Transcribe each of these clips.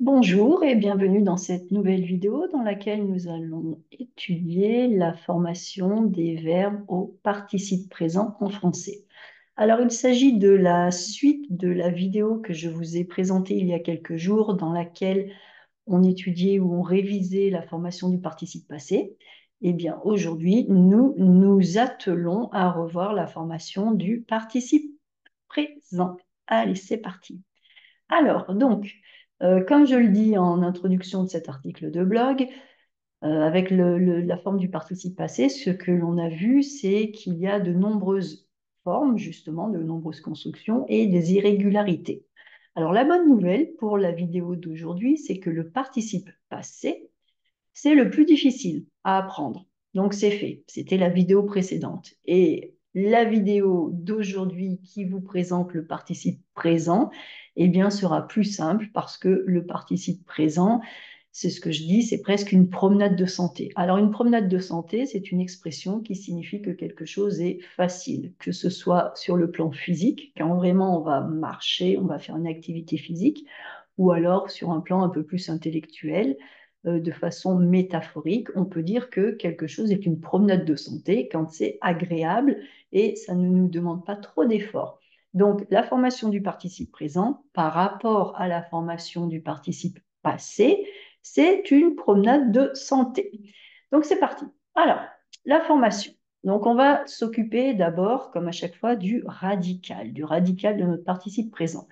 Bonjour et bienvenue dans cette nouvelle vidéo dans laquelle nous allons étudier la formation des verbes au participe présent en français. Alors, il s'agit de la suite de la vidéo que je vous ai présentée il y a quelques jours dans laquelle on étudiait ou on révisait la formation du participe passé. Eh bien, aujourd'hui, nous nous attelons à revoir la formation du participe présent. Allez, c'est parti. Alors, donc, comme je le dis en introduction de cet article de blog, avec la forme du participe passé, ce que l'on a vu, c'est qu'il y a de nombreuses formes, justement, de nombreuses constructions et des irrégularités. Alors, la bonne nouvelle pour la vidéo d'aujourd'hui, c'est que le participe passé, c'est le plus difficile à apprendre. Donc, c'est fait. C'était la vidéo précédente. Et la vidéo d'aujourd'hui qui vous présente le participe présent, eh bien, sera plus simple parce que le participe présent, c'est ce que je dis, c'est presque une promenade de santé. Alors, une promenade de santé, c'est une expression qui signifie que quelque chose est facile, que ce soit sur le plan physique, quand vraiment on va marcher, on va faire une activité physique, ou alors sur un plan un peu plus intellectuel, de façon métaphorique, on peut dire que quelque chose est une promenade de santé quand c'est agréable et ça ne nous demande pas trop d'efforts. Donc, la formation du participe présent par rapport à la formation du participe passé, c'est une promenade de santé. Donc, c'est parti. Alors, la formation. Donc, on va s'occuper d'abord, comme à chaque fois, du radical de notre participe présent.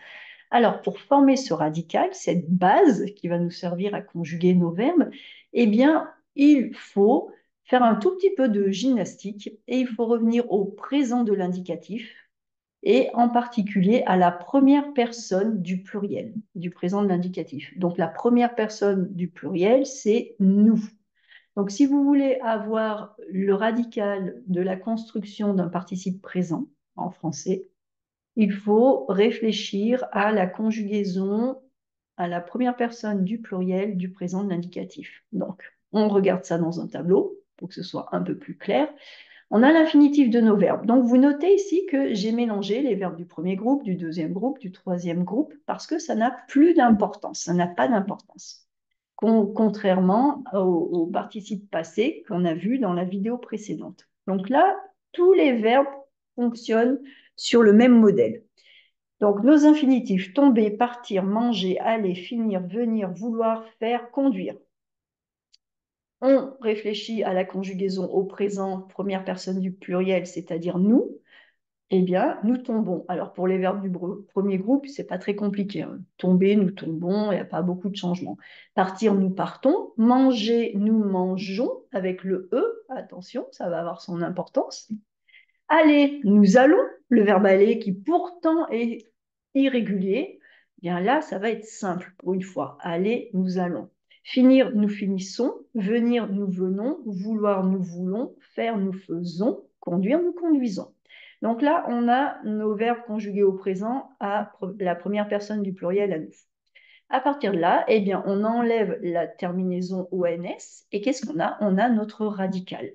Alors, pour former ce radical, cette base qui va nous servir à conjuguer nos verbes, eh bien, il faut faire un tout petit peu de gymnastique et il faut revenir au présent de l'indicatif et en particulier à la première personne du pluriel, du présent de l'indicatif. Donc, la première personne du pluriel, c'est nous. Donc, si vous voulez avoir le radical de la construction d'un participe présent en français, il faut réfléchir à la conjugaison à la première personne du pluriel du présent de l'indicatif. Donc, on regarde ça dans un tableau pour que ce soit un peu plus clair. On a l'infinitif de nos verbes. Donc, vous notez ici que j'ai mélangé les verbes du premier groupe, du deuxième groupe, du troisième groupe, parce que ça n'a plus d'importance, ça n'a pas d'importance. Contrairement au participe passé qu'on a vu dans la vidéo précédente. Donc là, tous les verbes fonctionnent sur le même modèle. Donc, nos infinitifs, tomber, partir, manger, aller, finir, venir, vouloir, faire, conduire. On réfléchit à la conjugaison au présent, première personne du pluriel, c'est-à-dire nous. Eh bien, nous tombons. Alors, pour les verbes du premier groupe, c'est pas très compliqué, hein. Tomber, nous tombons, il n'y a pas beaucoup de changements. Partir, nous partons. Manger, nous mangeons, avec le E. Attention, ça va avoir son importance. Aller, nous allons. Le verbe aller qui pourtant est irrégulier, eh bien là, ça va être simple pour une fois. Aller, nous allons. Finir, nous finissons. Venir, nous venons. Vouloir, nous voulons. Faire, nous faisons. Conduire, nous conduisons. Donc là, on a nos verbes conjugués au présent à la première personne du pluriel à nous. À partir de là, eh bien, on enlève la terminaison ONS et qu'est-ce qu'on a? On a notre radical.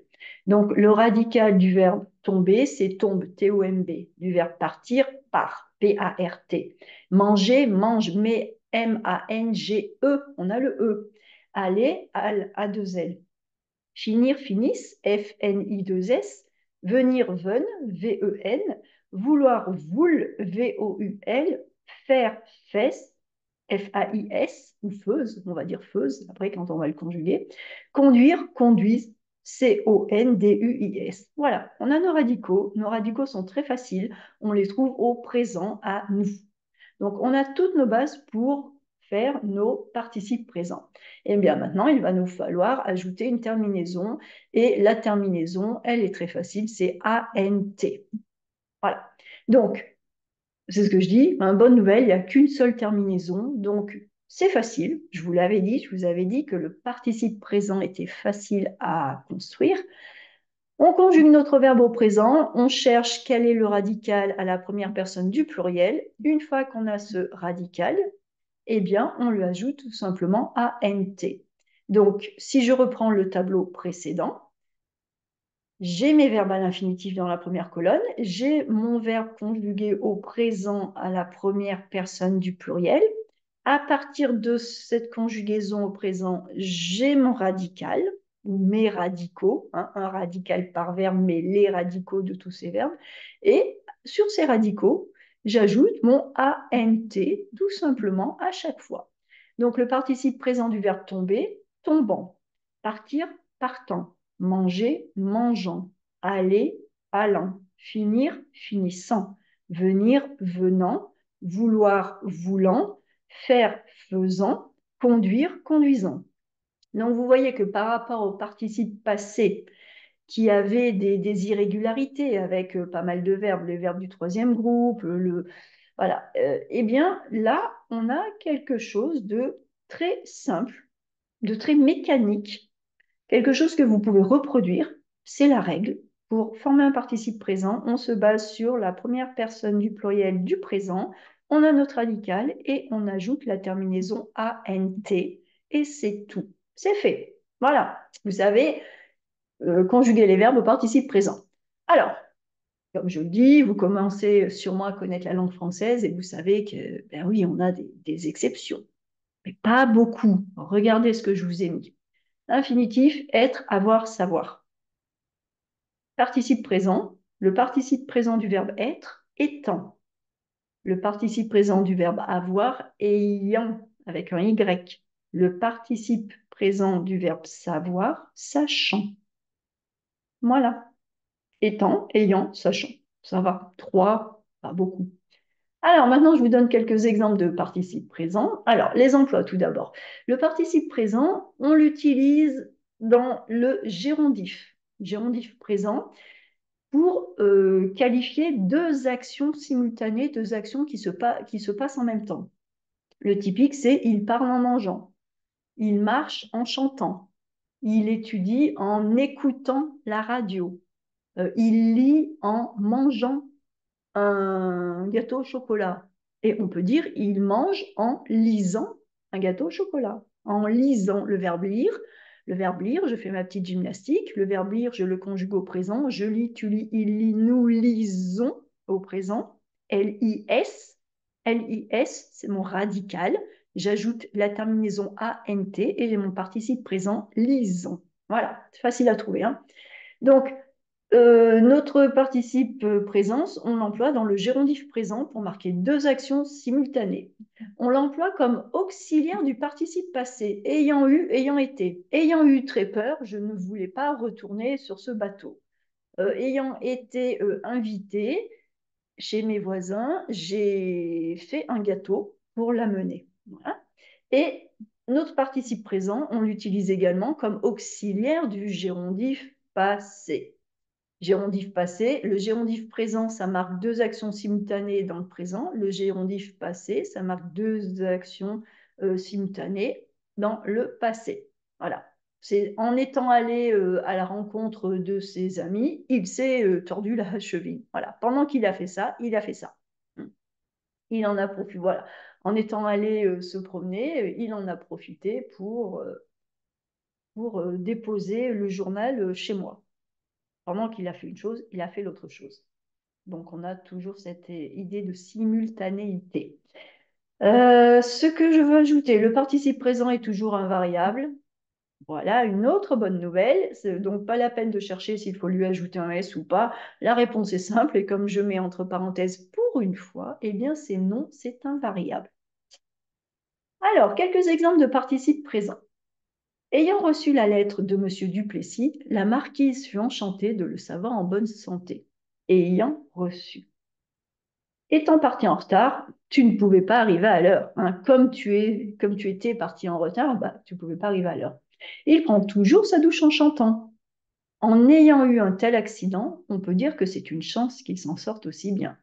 Donc, le radical du verbe tomber, c'est tombe, T-O-M-B. Du verbe partir, part, P-A-R-T. Manger, mange, mais M-A-N-G-E. On a le E. Aller, al, A-2-L. Finir, finisse, F-N-I-2-S. Venir, ven, V-E-N. Vouloir, voule, V-O-U-L. Faire, fesse, F-A-I-S, ou feuse, on va dire feuse, après quand on va le conjuguer. Conduire, conduise, C-O-N-D-U-I-S. Voilà, on a nos radicaux. Nos radicaux sont très faciles. On les trouve au présent à nous. Donc, on a toutes nos bases pour faire nos participes présents. Et bien maintenant, il va nous falloir ajouter une terminaison. Et la terminaison, elle est très facile, c'est A-N-T. Voilà. Donc, c'est ce que je dis, une bonne nouvelle, il n'y a qu'une seule terminaison, donc c'est facile. Je vous l'avais dit, je vous avais dit que le participe présent était facile à construire. On conjugue notre verbe au présent, on cherche quel est le radical à la première personne du pluriel. Une fois qu'on a ce radical, eh bien, on lui ajoute tout simplement ANT. Donc, si je reprends le tableau précédent, j'ai mes verbes à l'infinitif dans la première colonne, j'ai mon verbe conjugué au présent à la première personne du pluriel, À partir de cette conjugaison au présent, j'ai mon radical, ou mes radicaux, hein, un radical par verbe, mais les radicaux de tous ces verbes. Et sur ces radicaux, j'ajoute mon ANT, tout simplement, à chaque fois. Donc le participe présent du verbe tomber, tombant. Partir, partant. Manger, mangeant. Aller, allant. Finir, finissant. Venir, venant. Vouloir, voulant. Faire, faisant. Conduire, conduisant. Donc vous voyez que par rapport au participe passé, qui avait des irrégularités avec pas mal de verbes, les verbes du troisième groupe, voilà. Eh bien, là, on a quelque chose de très simple, de très mécanique, quelque chose que vous pouvez reproduire. C'est la règle. Pour former un participe présent, on se base sur la première personne du pluriel du présent. On a notre radical et on ajoute la terminaison ANT et c'est tout. C'est fait. Voilà. Vous savez, conjuguer les verbes au participe présent. Alors, comme je le dis, vous commencez sûrement à connaître la langue française et vous savez que, ben oui, on a des exceptions, mais pas beaucoup. Regardez ce que je vous ai mis. Infinitif, être, avoir, savoir. Participe présent, le participe présent du verbe être, étant. Le participe présent du verbe avoir, ayant, avec un Y. Le participe présent du verbe savoir, sachant. Voilà. Étant, ayant, sachant. Ça va. Trois, pas beaucoup. Alors maintenant, je vous donne quelques exemples de participes présents. Alors, les emplois tout d'abord. Le participe présent, on l'utilise dans le gérondif. Gérondif présent pour qualifier deux actions simultanées, deux actions qui se passent en même temps. Le typique, c'est il parle en mangeant, il marche en chantant, il étudie en écoutant la radio, il lit en mangeant un gâteau au chocolat. Et on peut dire il mange en lisant un gâteau au chocolat. En lisant le verbe lire, je fais ma petite gymnastique. Le verbe lire, je le conjugue au présent. Je lis, tu lis, il lit, nous lisons au présent. L-I-S. L-I-S, c'est mon radical. J'ajoute la terminaison A-N-T et j'ai mon participe présent lisons. Voilà, c'est facile à trouver, hein. Donc, notre participe présence, on l'emploie dans le gérondif présent pour marquer deux actions simultanées. On l'emploie comme auxiliaire du participe passé, ayant eu, ayant été. Ayant eu très peur, je ne voulais pas retourner sur ce bateau. Ayant été invité chez mes voisins, j'ai fait un gâteau pour l'amener. Voilà. Et notre participe présent, on l'utilise également comme auxiliaire du gérondif passé. Gérondif passé. Le gérondif présent, ça marque deux actions simultanées dans le présent. Le gérondif passé, ça marque deux actions simultanées dans le passé. Voilà. C'est en étant allé à la rencontre de ses amis, il s'est tordu la cheville. Voilà. Pendant qu'il a fait ça, il a fait ça. Il en a profité. Voilà. En étant allé se promener, il en a profité pour déposer le journal chez moi. Pendant qu'il a fait une chose, il a fait l'autre chose. Donc, on a toujours cette idée de simultanéité. Ce que je veux ajouter, le participe présent est toujours invariable. Voilà, une autre bonne nouvelle. C'est donc pas la peine de chercher s'il faut lui ajouter un S ou pas. La réponse est simple et comme je mets entre parenthèses pour une fois, eh bien c'est non, c'est invariable. Alors, quelques exemples de participes présents. Ayant reçu la lettre de M. Duplessis, la marquise fut enchantée de le savoir en bonne santé. Ayant reçu. Étant parti en retard, tu ne pouvais pas arriver à l'heure, hein. Comme tu étais parti en retard, bah, tu ne pouvais pas arriver à l'heure. Il prend toujours sa douche en chantant. En ayant eu un tel accident, on peut dire que c'est une chance qu'il s'en sorte aussi bien.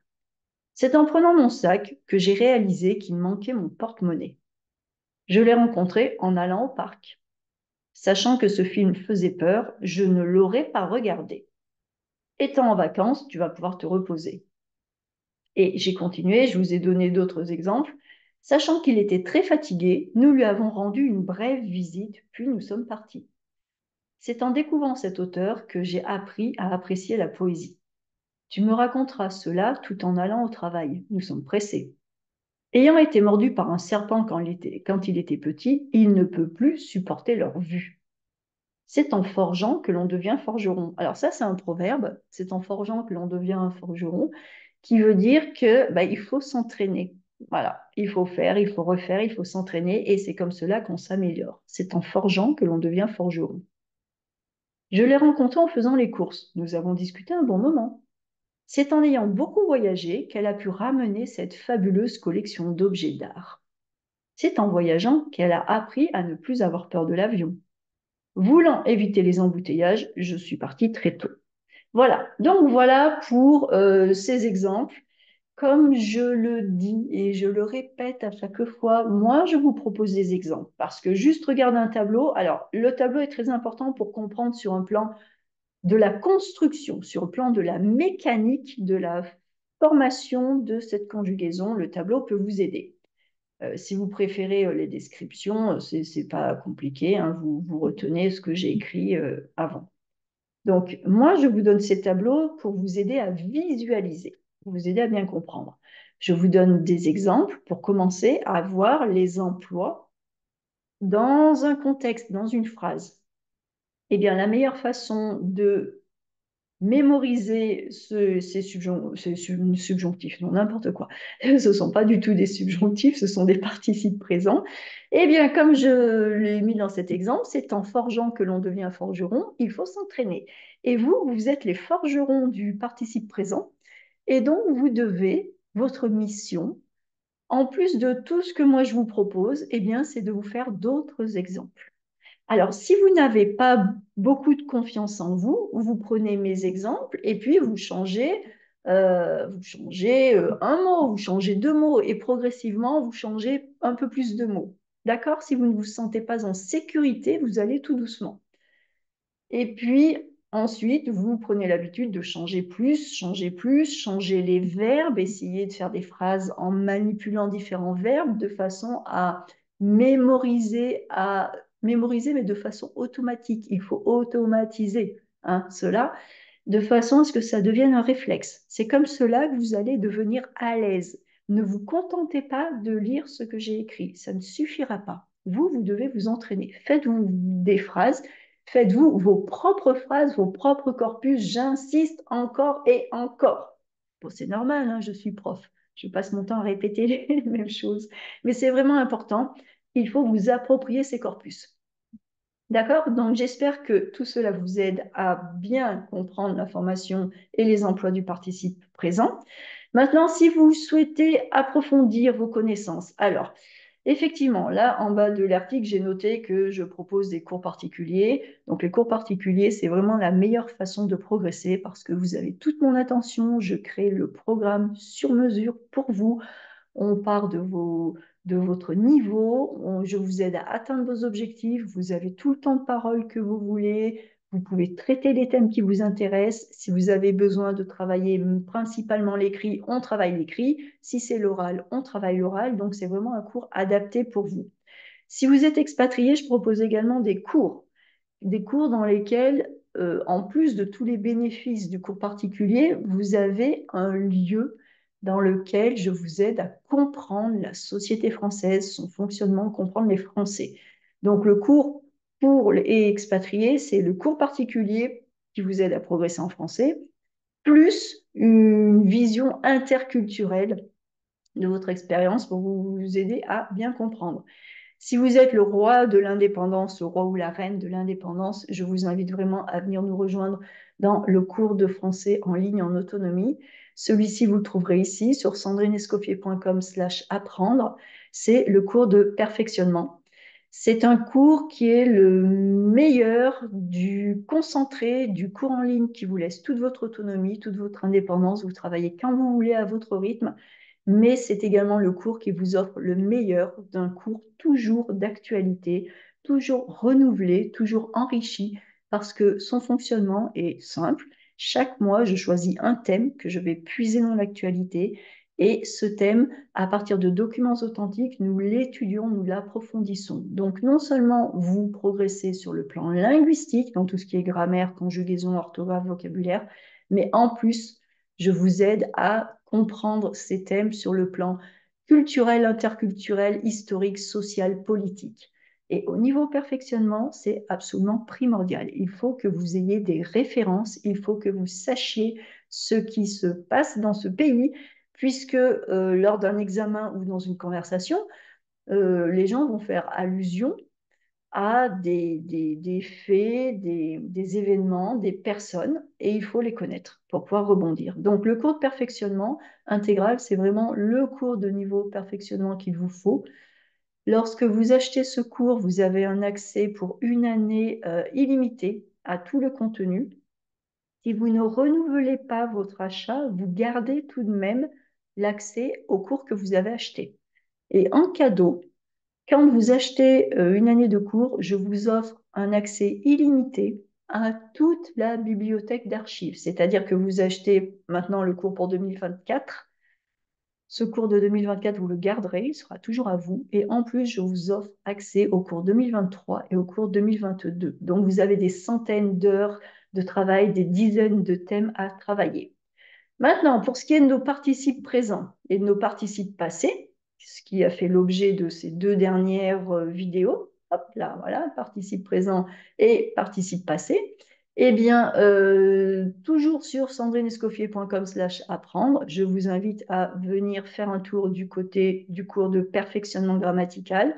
C'est en prenant mon sac que j'ai réalisé qu'il manquait mon porte-monnaie. Je l'ai rencontré en allant au parc. Sachant que ce film faisait peur, je ne l'aurais pas regardé. Étant en vacances, tu vas pouvoir te reposer. Et j'ai continué, je vous ai donné d'autres exemples. Sachant qu'il était très fatigué, nous lui avons rendu une brève visite, puis nous sommes partis. C'est en découvrant cet auteur que j'ai appris à apprécier la poésie. Tu me raconteras cela tout en allant au travail. Nous sommes pressés. Ayant été mordu par un serpent quand il était petit, il ne peut plus supporter leur vue. C'est en forgeant que l'on devient forgeron. Alors ça, c'est un proverbe. C'est en forgeant que l'on devient un forgeron, qui veut dire que il faut s'entraîner. Voilà, il faut faire, il faut refaire, il faut s'entraîner, et c'est comme cela qu'on s'améliore. C'est en forgeant que l'on devient forgeron. Je l'ai rencontrée en faisant les courses. Nous avons discuté un bon moment. C'est en ayant beaucoup voyagé qu'elle a pu ramener cette fabuleuse collection d'objets d'art. C'est en voyageant qu'elle a appris à ne plus avoir peur de l'avion. Voulant éviter les embouteillages, je suis partie très tôt. Voilà, donc voilà pour ces exemples. Comme je le dis et je le répète à chaque fois, moi je vous propose des exemples parce que juste regarder un tableau, alors le tableau est très important pour comprendre sur un plan de la construction, sur le plan de la mécanique, de la formation de cette conjugaison, le tableau peut vous aider. Si vous préférez les descriptions, c'est pas compliqué, hein, vous retenez ce que j'ai écrit avant. Donc, moi, je vous donne ces tableaux pour vous aider à visualiser, pour vous aider à bien comprendre. Je vous donne des exemples pour commencer à voir les emplois dans un contexte, dans une phrase. Eh bien, la meilleure façon de mémoriser ces subjonctifs, non, n'importe quoi. Ce ne sont pas du tout des subjonctifs, ce sont des participes présents. Eh bien, comme je l'ai mis dans cet exemple, c'est en forgeant que l'on devient forgeron, il faut s'entraîner. Et vous, vous êtes les forgerons du participe présent, et donc vous devez, votre mission, en plus de tout ce que moi je vous propose, eh bien, c'est de vous faire d'autres exemples. Alors, si vous n'avez pas beaucoup de confiance en vous, vous prenez mes exemples et puis vous changez un mot, vous changez deux mots et progressivement, vous changez un peu plus de mots. D'accord? Si vous ne vous sentez pas en sécurité, vous allez tout doucement. Et puis, ensuite, vous prenez l'habitude de changer plus, changer les verbes, essayer de faire des phrases en manipulant différents verbes de façon mémoriser, à mémoriser, mais de façon automatique. Il faut automatiser cela de façon à ce que ça devienne un réflexe. C'est comme cela que vous allez devenir à l'aise. Ne vous contentez pas de lire ce que j'ai écrit. Ça ne suffira pas. Vous devez vous entraîner. Faites-vous des phrases. Faites-vous vos propres phrases, vos propres corpus. J'insiste encore et encore. Bon, c'est normal, hein, je suis prof. Je passe mon temps à répéter les mêmes choses. Mais c'est vraiment important. Il faut vous approprier ces corpus. D'accord? Donc, j'espère que tout cela vous aide à bien comprendre la formation et les emplois du participe présent. Maintenant, si vous souhaitez approfondir vos connaissances, alors, effectivement, là, en bas de l'article, j'ai noté que je propose des cours particuliers. Donc, les cours particuliers, c'est vraiment la meilleure façon de progresser parce que vous avez toute mon attention. Je crée le programme sur mesure pour vous. On part de votre niveau, je vous aide à atteindre vos objectifs, vous avez tout le temps de parole que vous voulez, vous pouvez traiter les thèmes qui vous intéressent. Si vous avez besoin de travailler principalement l'écrit, on travaille l'écrit. Si c'est l'oral, on travaille l'oral. Donc, c'est vraiment un cours adapté pour vous. Si vous êtes expatrié, je propose également des cours dans lesquels, en plus de tous les bénéfices du cours particulier, vous avez un lieu dans lequel je vous aide à comprendre la société française, son fonctionnement, comprendre les Français. Donc le cours pour les expatriés, c'est le cours particulier qui vous aide à progresser en français, plus une vision interculturelle de votre expérience pour vous aider à bien comprendre. Si vous êtes le roi de l'indépendance, le roi ou la reine de l'indépendance, je vous invite vraiment à venir nous rejoindre dans le cours de français en ligne en autonomie. Celui-ci, vous le trouverez ici sur sandrinescoffier.com/apprendre. C'est le cours de perfectionnement. C'est un cours qui est le meilleur du concentré du cours en ligne qui vous laisse toute votre autonomie, toute votre indépendance. Vous travaillez quand vous voulez à votre rythme, mais c'est également le cours qui vous offre le meilleur d'un cours toujours d'actualité, toujours renouvelé, toujours enrichi, parce que son fonctionnement est simple. Chaque mois, je choisis un thème que je vais puiser dans l'actualité, et ce thème, à partir de documents authentiques, nous l'étudions, nous l'approfondissons. Donc, non seulement vous progressez sur le plan linguistique, dans tout ce qui est grammaire, conjugaison, orthographe, vocabulaire, mais en plus, je vous aide à comprendre ces thèmes sur le plan culturel, interculturel, historique, social, politique. Et au niveau perfectionnement, c'est absolument primordial. Il faut que vous ayez des références, il faut que vous sachiez ce qui se passe dans ce pays, puisque lors d'un examen ou dans une conversation, les gens vont faire allusion à des faits, des événements, des personnes, et il faut les connaître pour pouvoir rebondir. Donc, le cours de perfectionnement intégral, c'est vraiment le cours de niveau perfectionnement qu'il vous faut. Lorsque vous achetez ce cours, vous avez un accès pour une année illimité à tout le contenu. Si vous ne renouvelez pas votre achat, vous gardez tout de même l'accès au cours que vous avez acheté. Et en cadeau, quand vous achetez une année de cours, je vous offre un accès illimité à toute la bibliothèque d'archives. C'est-à-dire que vous achetez maintenant le cours pour 2024. Ce cours de 2024, vous le garderez, il sera toujours à vous. Et en plus, je vous offre accès au cours 2023 et au cours 2022. Donc, vous avez des centaines d'heures de travail, des dizaines de thèmes à travailler. Maintenant, pour ce qui est de nos participes présents et de nos participes passés, ce qui a fait l'objet de ces deux dernières vidéos, hop là, voilà, participe présent et participe passé, eh bien, toujours sur sandrinescoffier.com/apprendre, je vous invite à venir faire un tour du côté du cours de perfectionnement grammatical.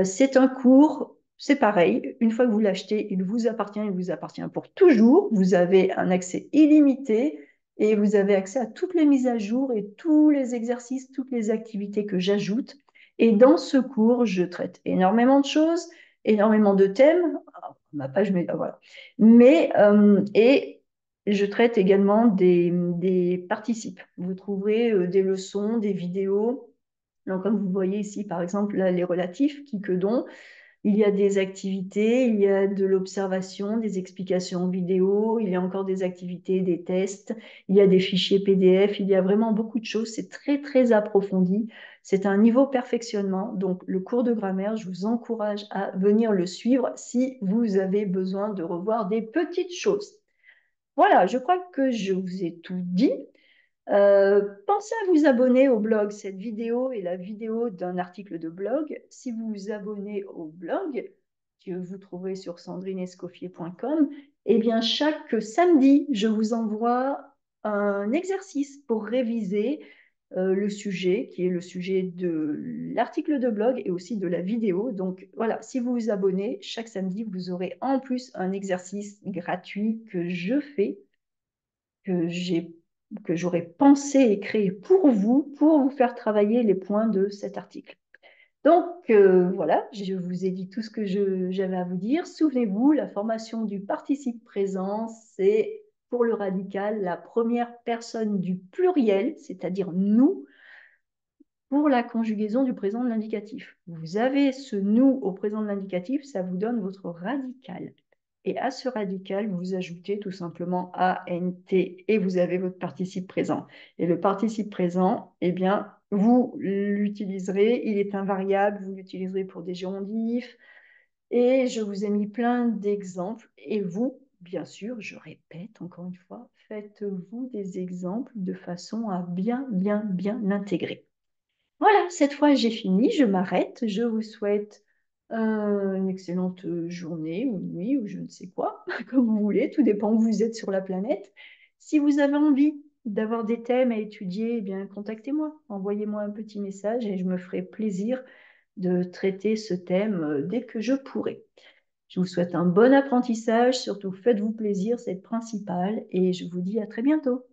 C'est un cours, c'est pareil, une fois que vous l'achetez, il vous appartient pour toujours. Vous avez un accès illimité et vous avez accès à toutes les mises à jour et tous les exercices, toutes les activités que j'ajoute. Et dans ce cours, je traite énormément de choses, énormément de thèmes. Alors, ma page, mais voilà. Et je traite également des participes. Vous trouverez des leçons, des vidéos. Donc, comme vous voyez ici, par exemple, là, les relatifs, qui, que, dont, il y a des activités, il y a de l'observation, des explications vidéo, il y a encore des activités, des tests, il y a des fichiers PDF, il y a vraiment beaucoup de choses. C'est très, très approfondi. C'est un niveau perfectionnement. Donc, le cours de grammaire, je vous encourage à venir le suivre si vous avez besoin de revoir des petites choses. Voilà, je crois que je vous ai tout dit. Pensez à vous abonner au blog. Cette vidéo est la vidéo d'un article de blog. Si vous vous abonnez au blog, que vous trouverez sur sandrinescoffier.com, eh bien, chaque samedi, je vous envoie un exercice pour réviser le sujet, qui est le sujet de l'article de blog et aussi de la vidéo. Donc voilà, si vous vous abonnez, chaque samedi, vous aurez en plus un exercice gratuit que je fais, que j'ai que j'aurais pensé et créé pour vous faire travailler les points de cet article. Donc voilà, je vous ai dit tout ce que j'avais à vous dire. Souvenez-vous, la formation du participe présent, c'est pour le radical la première personne du pluriel, c'est-à-dire nous, pour la conjugaison du présent de l'indicatif. Vous avez ce nous au présent de l'indicatif, ça vous donne votre radical. Et à ce radical, vous ajoutez tout simplement ANT et vous avez votre participe présent. Et le participe présent, eh bien, vous l'utiliserez, il est invariable, vous l'utiliserez pour des gérondifs. Et je vous ai mis plein d'exemples. Et vous, bien sûr, je répète encore une fois, faites-vous des exemples de façon à bien, bien, bien l'intégrer. Voilà, cette fois j'ai fini, je m'arrête. Je vous souhaite une excellente journée ou nuit ou je ne sais quoi, comme vous voulez, tout dépend où vous êtes sur la planète. Si vous avez envie d'avoir des thèmes à étudier, eh bien contactez-moi, envoyez-moi un petit message et je me ferai plaisir de traiter ce thème dès que je pourrai. Je vous souhaite un bon apprentissage, surtout faites-vous plaisir, c'est le principal et je vous dis à très bientôt.